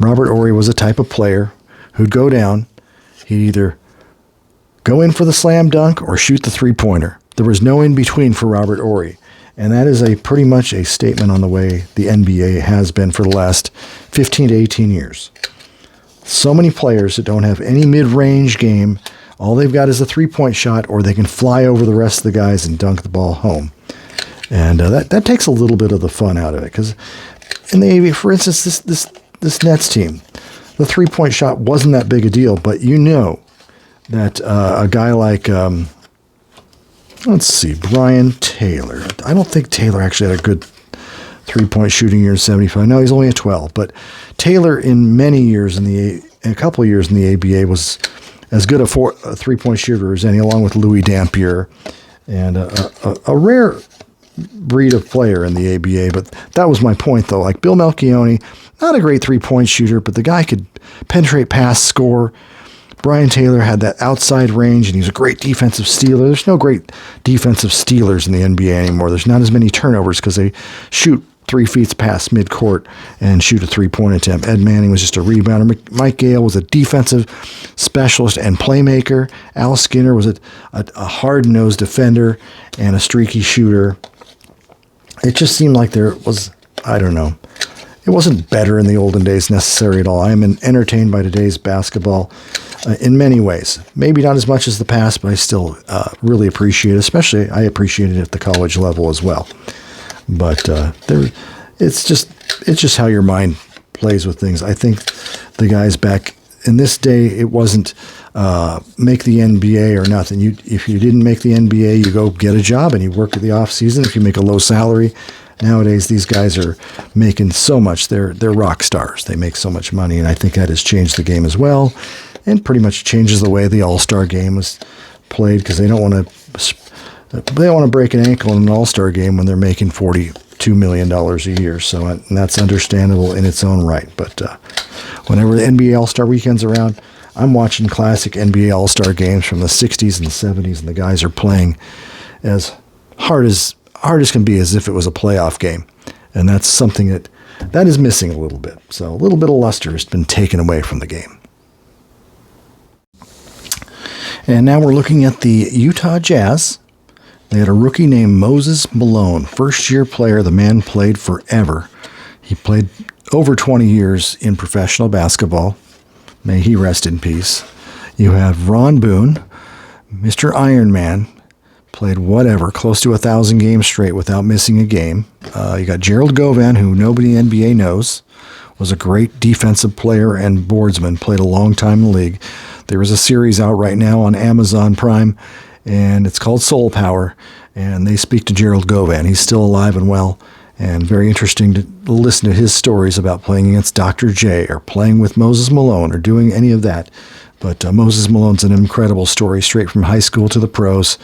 S1: Robert Horry was a type of player who'd go down, he'd either go in for the slam dunk or shoot the three-pointer. There was no in-between for Robert Horry. And that is pretty much a statement on the way the NBA has been for the last 15 to 18 years. So many players that don't have any mid-range game. All they've got is a three-point shot, or they can fly over the rest of the guys and dunk the ball home. And that takes a little bit of the fun out of it. Because in the ABA, for instance, this Nets team, the three-point shot wasn't that big a deal. But you know that a guy like, Brian Taylor. I don't think Taylor actually had a good three-point shooting year in 75. No, he's only at 12. But Taylor, in many years a couple of years in the ABA, was as good a three-point shooter as any, along with Louis Dampier, and a rare breed of player in the ABA. But that was my point, though. Like Bill Melchione, not a great three-point shooter, but the guy could penetrate, pass, score. Brian Taylor had that outside range, and he's a great defensive stealer. There's no great defensive stealers in the NBA anymore. There's not as many turnovers because they shoot 3 feet past midcourt and shoot a three-point attempt. Ed Manning was just a rebounder. Mike Gale was a defensive specialist and playmaker. Al Skinner was a hard-nosed defender and a streaky shooter. It just seemed like there was, I don't know, it wasn't better in the olden days necessarily at all. I am entertained by today's basketball in many ways. Maybe not as much as the past, but I still really appreciate it. Especially, I appreciate it at the college level as well. But it's just how your mind plays with things. I think the guys back in this day, it wasn't make the NBA or nothing. If you didn't make the NBA, you go get a job and you work at the off season. If you make a low salary. Nowadays, these guys are making so much. They're rock stars. They make so much money, and I think that has changed the game as well, and pretty much changes the way the All-Star game was played, because they don't want to break an ankle in an All-Star game when they're making $42 million a year. So, and that's understandable in its own right. But whenever the NBA All-Star weekend's around, I'm watching classic NBA All-Star games from the 60s and 70s, and the guys are playing as hard as can be, as if it was a playoff game. And that's something that is missing a little bit. So a little bit of luster has been taken away from the game. And now we're looking at the Utah Jazz. They had a rookie named Moses Malone, first-year player. The man played forever. He played over 20 years in professional basketball. May he rest in peace. You have Ron Boone, Mr. Iron Man, played close to 1,000 games straight without missing a game. You got Gerald Govan, who nobody in the NBA knows, was a great defensive player and boardsman, played a long time in the league. There is a series out right now on Amazon Prime, and it's called Soul Power, and they speak to Gerald Govan. He's still alive and well, and very interesting to listen to his stories about playing against Dr. J or playing with Moses Malone or doing any of that. But Moses Malone's an incredible story, straight from high school to the pros.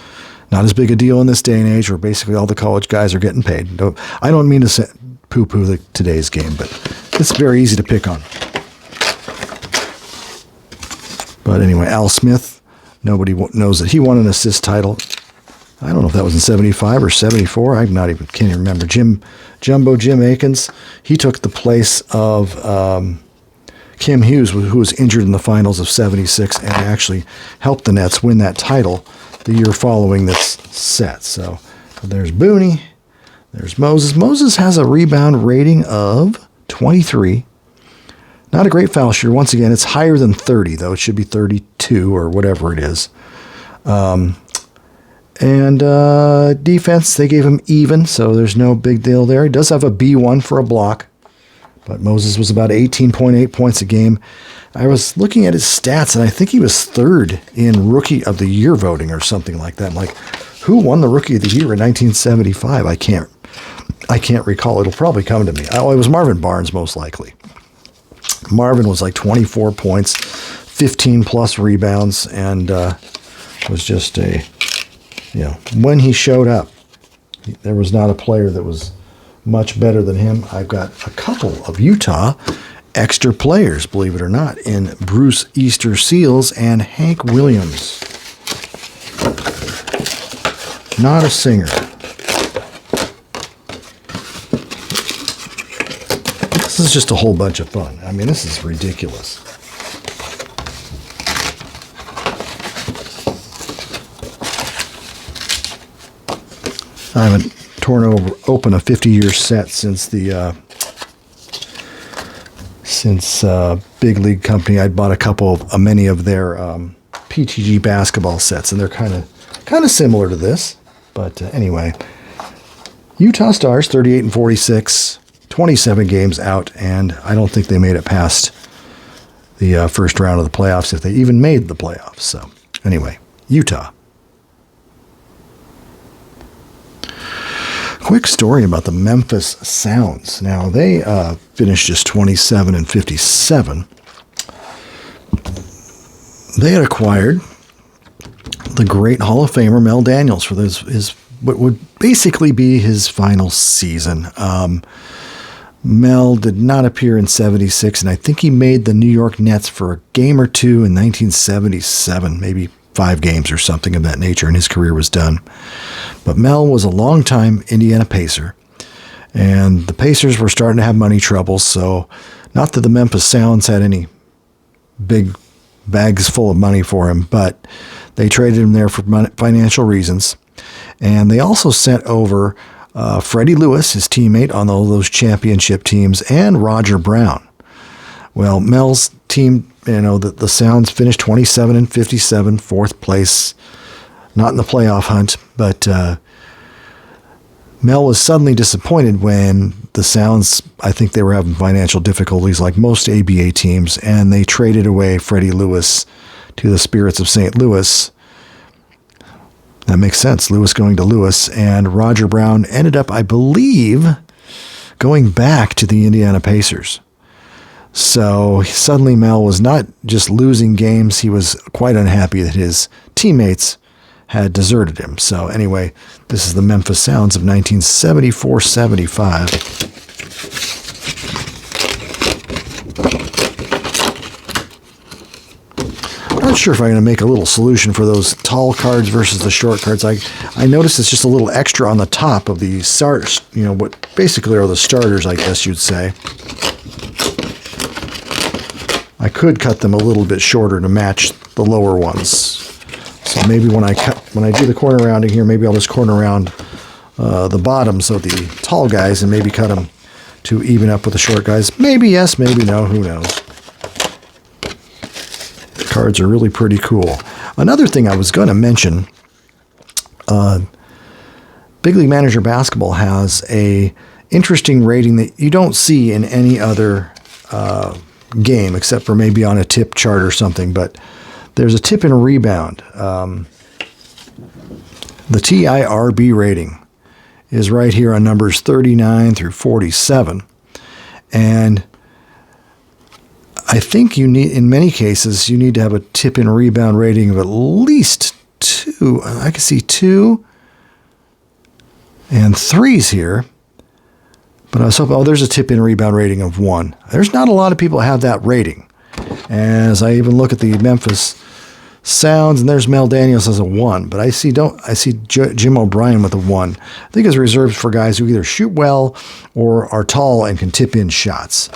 S1: Not as big a deal in this day and age where basically all the college guys are getting paid. I don't mean to poo-poo today's game, but it's very easy to pick on. But anyway, Al Smith, nobody knows that he won an assist title. I don't know if that was in 75 or 74. Can't even remember. Jumbo Jim Akins, he took the place of Kim Hughes, who was injured in the finals of 76 and actually helped the Nets win that title the year following this set. So there's Booney. There's Moses. Moses has a rebound rating of 23. Not a great foul shooter. Once again, it's higher than 30, though. It should be 32 or whatever it is. And defense, they gave him even, so there's no big deal there. He does have a B1 for a block, but Moses was about 18.8 points a game. I was looking at his stats, and I think he was third in Rookie of the Year voting or something like that. I'm like, who won the Rookie of the Year in 1975? I can't recall. It'll probably come to me. Oh, it was Marvin Barnes, most likely. Marvin was like 24 points, 15-plus rebounds, and was just when he showed up, there was not a player that was much better than him. I've got a couple of Utah extra players, believe it or not, in Bruce Easter Seals and Hank Williams. Not a singer. This is just a whole bunch of fun. I mean, this is ridiculous. I haven't torn open a 50-year set since Big League Company. I bought many of their PTG basketball sets, and they're kind of similar to this. But anyway, Utah Stars 38-46, 27 games out, and I don't think they made it past the first round of the playoffs, if they even made the playoffs. So anyway, Utah. Quick story about the Memphis Sounds. Now, they finished just 27-57. they had acquired the great Hall of Famer Mel Daniels for his what would basically be his final season. Mel did not appear in 76, and I think he made the New York Nets for a game or two in 1977, maybe 5 games or something of that nature, and his career was done. But Mel was a longtime Indiana Pacer, and the Pacers were starting to have money troubles, so not that the Memphis Sounds had any big bags full of money for him, but they traded him there for financial reasons. And they also sent over Freddie Lewis, his teammate on all those championship teams, and Roger Brown. Well, Mel's team, the Sounds finished 27-57, fourth place, not in the playoff hunt, but Mel was suddenly disappointed when the Sounds, I think they were having financial difficulties like most ABA teams, and they traded away Freddie Lewis to the Spirits of St. Louis. That makes sense. Lewis going to Lewis, and Roger Brown ended up, I believe, going back to the Indiana Pacers. So suddenly Mel was not just losing games, he was quite unhappy that his teammates had deserted him. So anyway, this is the Memphis Sounds of 1974-75. I'm not sure if I'm going to make a little solution for those tall cards versus the short cards. I noticed it's just a little extra on the top of the starters, what basically are the starters, I guess you'd say. I could cut them a little bit shorter to match the lower ones. So maybe when I do the corner rounding here, maybe I'll just corner around the bottoms of the tall guys and maybe cut them to even up with the short guys. Maybe yes, maybe no, who knows. The cards are really pretty cool. Another thing I was going to mention, Big League Manager Basketball has a interesting rating that you don't see in any other game except for maybe on a tip chart or something, but there's a tip and rebound. The TIRB rating is right here on numbers 39 through 47. And I think in many cases, you need to have a tip and rebound rating of at least 2. I can see 2 and 3s here. But I was hoping, there's a tip and rebound rating of 1. There's not a lot of people that have that rating. As I even look at the Memphis Sounds, and there's Mel Daniels as a 1, but I see Jim O'Brien with a 1. I think it's reserved for guys who either shoot well or are tall and can tip in shots.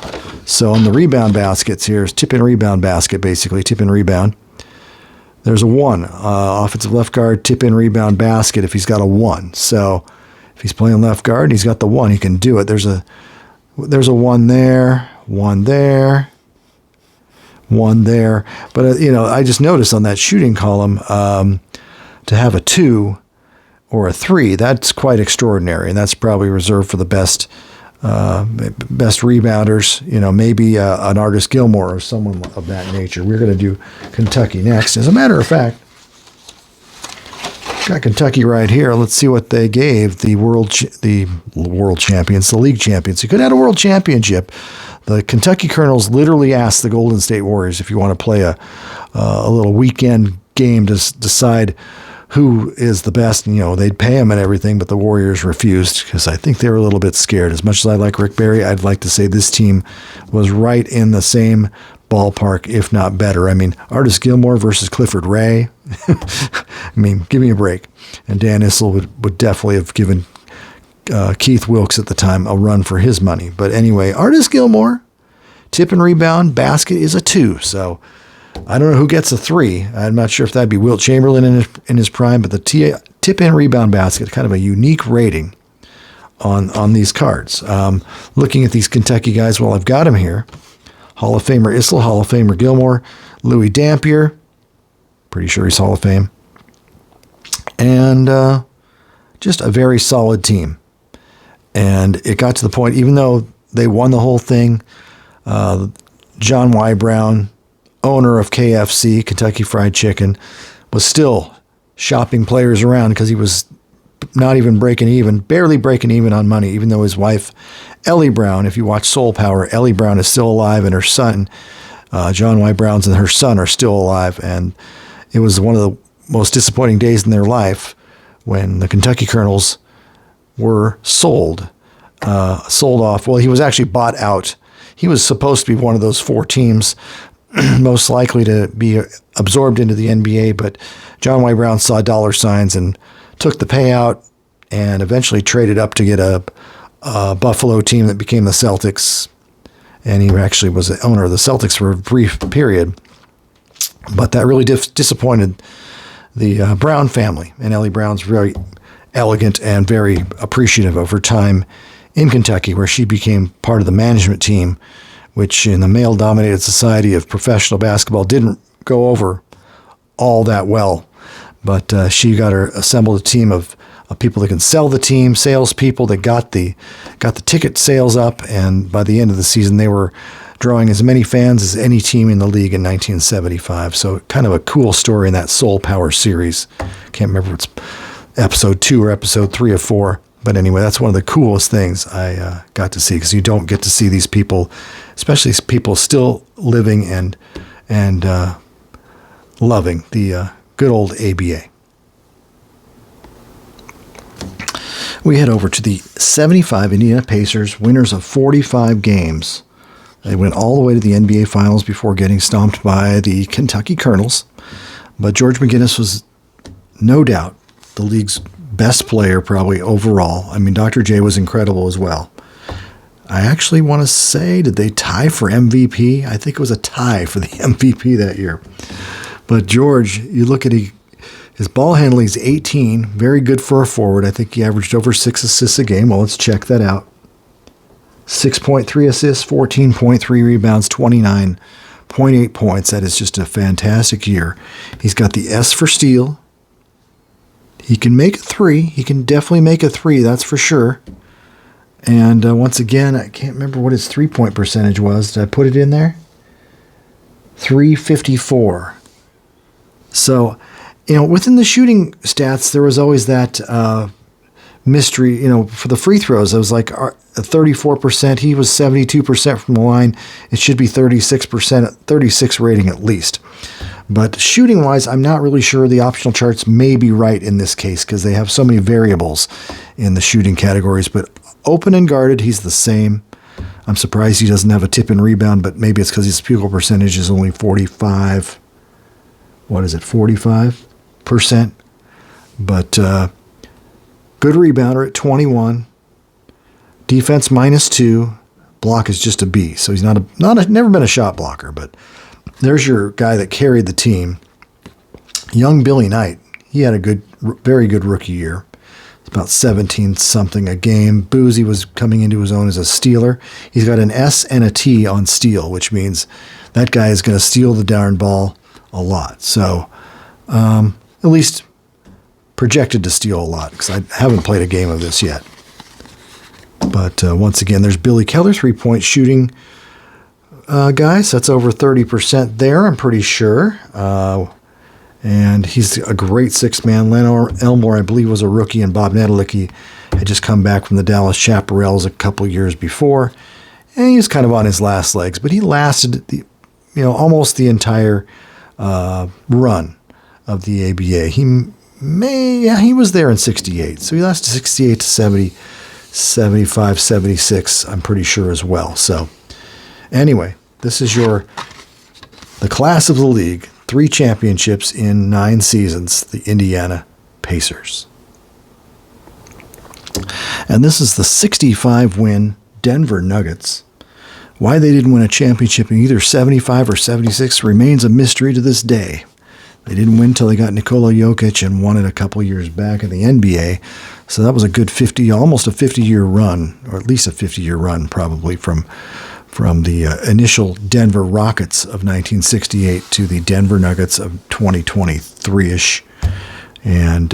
S1: So on the rebound baskets here, tip and rebound basket, basically, tip and rebound. There's a 1. Offensive left guard, tip and rebound basket if he's got a 1. So if he's playing left guard and he's got the 1, he can do it. There's a 1 there, 1 there, 1 there. But, I just noticed on that shooting column to have a 2 or a 3, that's quite extraordinary. And that's probably reserved for the best rebounders, maybe an Artis Gilmore or someone of that nature. We're going to do Kentucky next. As a matter of fact, got Kentucky right here. Let's see what they gave the world champions, the league champions. You could have had a world championship. The Kentucky Colonels literally asked the Golden State Warriors if you want to play a little weekend game to decide who is the best. They'd pay them and everything, but the Warriors refused because I think they were a little bit scared. As much as I like Rick Barry, I'd like to say this team was right in the same ballpark, if not better. I mean, Artis Gilmore versus Clifford Ray. Give me a break. And Dan Issel would definitely have given Keith Wilkes at the time a run for his money. But anyway, Artis Gilmore, tip and rebound basket is a 2. So I don't know who gets a 3. I'm not sure if that'd be Wilt Chamberlain in his prime, but the tip and rebound basket, kind of a unique rating on these cards. Looking at these Kentucky guys, well, I've got them here. Hall of Famer Issel, Hall of Famer Gilmore, Louis Dampier, pretty sure he's Hall of Fame, and just a very solid team. And it got to the point, even though they won the whole thing, John Y. Brown, owner of KFC, Kentucky Fried Chicken, was still shopping players around because he was not even barely breaking even on money, even though his wife, Ellie Brown, if you watch Soul Power, Ellie Brown is still alive, and her son, John Y. Brown's and her son are still alive, and it was one of the most disappointing days in their life when the Kentucky Colonels were sold off. Well, he was actually bought out. He was supposed to be one of those 4 teams most likely to be absorbed into the NBA, but John Y. Brown saw dollar signs and took the payout and eventually traded up to get a Buffalo team that became the Celtics. And he actually was the owner of the Celtics for a brief period. But that really disappointed the Brown family. And Ellie Brown's very elegant and very appreciative of her time in Kentucky, where she became part of the management team, which in the male-dominated society of professional basketball didn't go over all that well. But she assembled a team of people that can sell the team, salespeople that got the ticket sales up, and by the end of the season, they were drawing as many fans as any team in the league in 1975. So kind of a cool story in that Soul Power series. Can't remember if it's episode 2 or episode 3 or 4. But anyway, that's one of the coolest things I got to see, because you don't get to see these people, especially people still living and loving the good old ABA. We head over to the 75 Indiana Pacers, winners of 45 games. They went all the way to the NBA Finals before getting stomped by the Kentucky Colonels. But George McGinnis was no doubt the league's best player probably overall. I mean, Dr. J was incredible as well. I actually want to say, did they tie for MVP? I think it was a tie for the MVP that year. But George, you look at his ball handling is 18, very good for a forward. I think he averaged over 6 assists a game. Well, let's check that out. 6.3 assists, 14.3 rebounds, 29.8 points. That is just a fantastic year. He's got the S for steal. He can make a 3. He can definitely make a 3, that's for sure. And once again, I can't remember what his 3-point percentage was. Did I put it in there? 354. So, within the shooting stats, there was always that mystery. For the free throws, it was like 34%. He was 72% from the line. It should be 36%, 36 rating at least. But shooting-wise, I'm not really sure. The optional charts may be right in this case because they have so many variables in the shooting categories. But open and guarded, he's the same. I'm surprised he doesn't have a tip and rebound, but maybe it's because his field goal percentage is only 45. What is it, 45%? But good rebounder at 21. Defense -2. Block is just a B. So he's never been a shot blocker, but there's your guy that carried the team. Young Billy Knight. He had a very good rookie year. It's about 17-something a game. Boozy was coming into his own as a stealer. He's got an S and a T on steal, which means that guy is going to steal the darn ball a lot. So at least projected to steal a lot, because I haven't played a game of this yet. But once again, there's Billy Keller, 3-point shooting guys. That's over 30% there, I'm pretty sure. And he's a great six-man. Len Elmore, I believe, was a rookie, and Bob Nedelicki had just come back from the Dallas Chaparrals a couple years before. And he was kind of on his last legs, but he lasted almost the entire run of the ABA. He was there in 68. So he lasted 68 to 70, 75, 76, I'm pretty sure as well. So anyway, this is the class of the league. 3 championships in 9 seasons, the Indiana Pacers. And this is the 65-win Denver Nuggets. Why they didn't win a championship in either 75 or 76 remains a mystery to this day. They didn't win until they got Nikola Jokic and won it a couple years back in the NBA. So that was a good almost a 50-year run, or at least a 50-year run probably from the initial Denver Rockets of 1968 to the Denver Nuggets of 2023-ish. And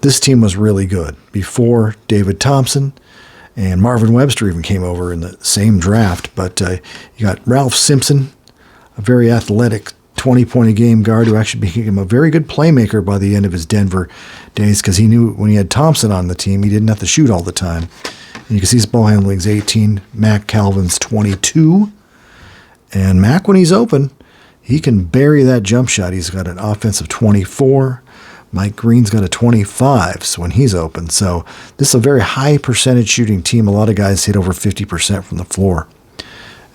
S1: this team was really good. Before David Thompson and Marvin Webster even came over in the same draft. But you got Ralph Simpson, a very athletic 20-point-a-game guard who actually became a very good playmaker by the end of his Denver days, because he knew when he had Thompson on the team, he didn't have to shoot all the time. And you can see his ball handling is 18. Mac Calvin's 22. And Mac, when he's open, he can bury that jump shot. He's got an offensive 24. Mike Green's got a 25 when he's open. So this is a very high percentage shooting team. A lot of guys hit over 50% from the floor,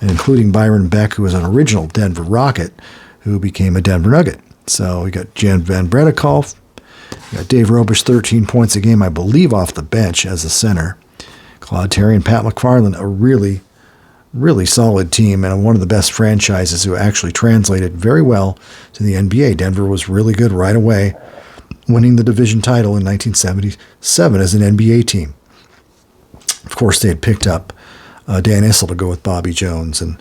S1: including Byron Beck, who was an original Denver Rocket, who became a Denver Nugget. So we got Jan Van Bredekolf. We got Dave Robish, 13 points a game, I believe, off the bench as a center. Claude Terry and Pat McFarland, a really, really solid team and one of the best franchises who actually translated very well to the NBA. Denver was really good right away, winning the division title in 1977 as an NBA team. Of course, they had picked up Dan Issel to go with Bobby Jones, and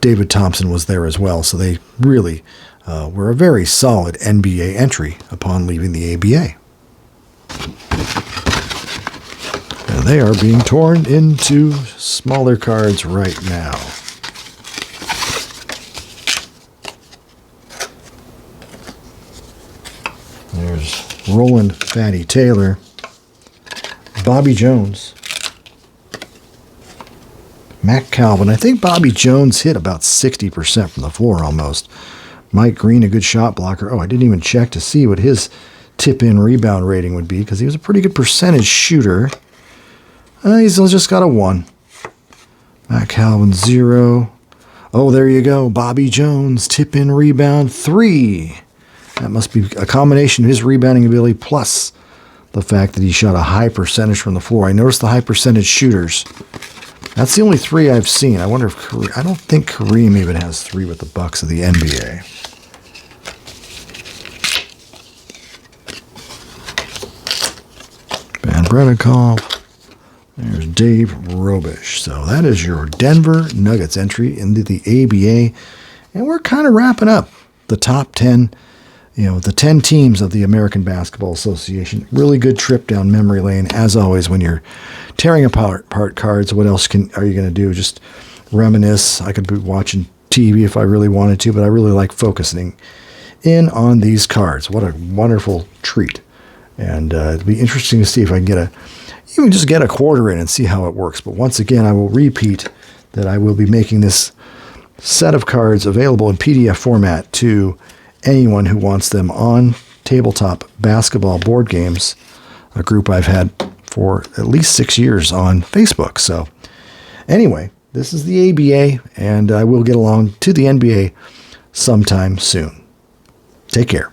S1: David Thompson was there as well. So they really were a very solid NBA entry upon leaving the ABA. And they are being torn into smaller cards right now. There's Roland Fatty Taylor, Bobby Jones, Mac Calvin. I think Bobby Jones hit about 60% from the floor almost. Mike Green, a good shot blocker. Oh, I didn't even check to see what his tip-in rebound rating would be because he was a pretty good percentage shooter. He's just got a 1. Mac Calvin, 0. Oh, there you go. Bobby Jones, tip-in rebound, 3. That must be a combination of his rebounding ability plus the fact that he shot a high percentage from the floor. I noticed the high percentage shooters. That's the only 3 I've seen. I wonder if I don't think Kareem even has 3 with the Bucks of the NBA. Van Bredekolf. There's Dave Robish. So that is your Denver Nuggets entry into the ABA. And we're kind of wrapping up the top 10, the 10 teams of the American Basketball Association. Really good trip down memory lane. As always, when you're tearing apart cards, what else are you going to do? Just reminisce. I could be watching TV if I really wanted to, but I really like focusing in on these cards. What a wonderful treat. And it'll be interesting to see if I can even just get a quarter in and see how it works. But once again, I will repeat that I will be making this set of cards available in PDF format to anyone who wants them on tabletop basketball board games, a group I've had for at least 6 years on Facebook. So anyway, this is the ABA, and I will get along to the NBA sometime soon. Take care.